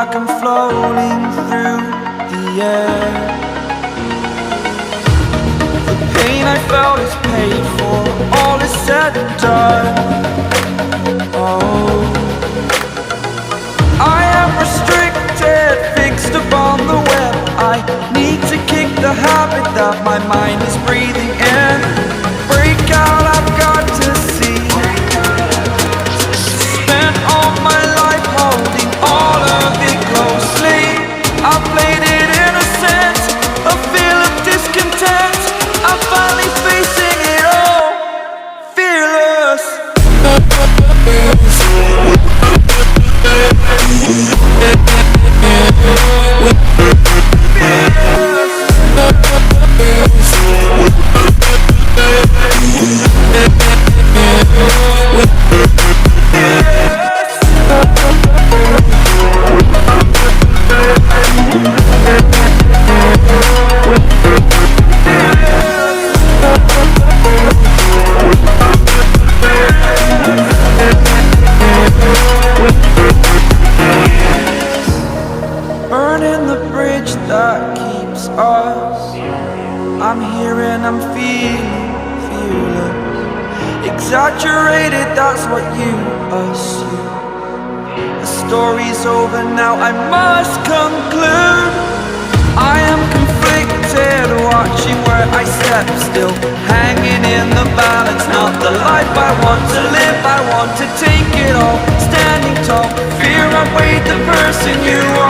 like I'm floating through the air. The pain I felt is paid for, all is said and done. Oh, I am restricted, fixed upon the web. I need to kick the habit that my mind is breathing in. Break out, I've got to see. Spent all my life holding all of it closely. I played it innocent, a feel of discontent. I'm finally facing it all, fearless. Burning the bridge that keeps us. I'm here and I'm feeling fearless. Exaggerated, that's what you assume. The story's over now, I must conclude. I am conflicted, watching where I step still, hanging in the balance. Not the life I want to live, I want to take it all. Standing tall, fear I weighed the person you are.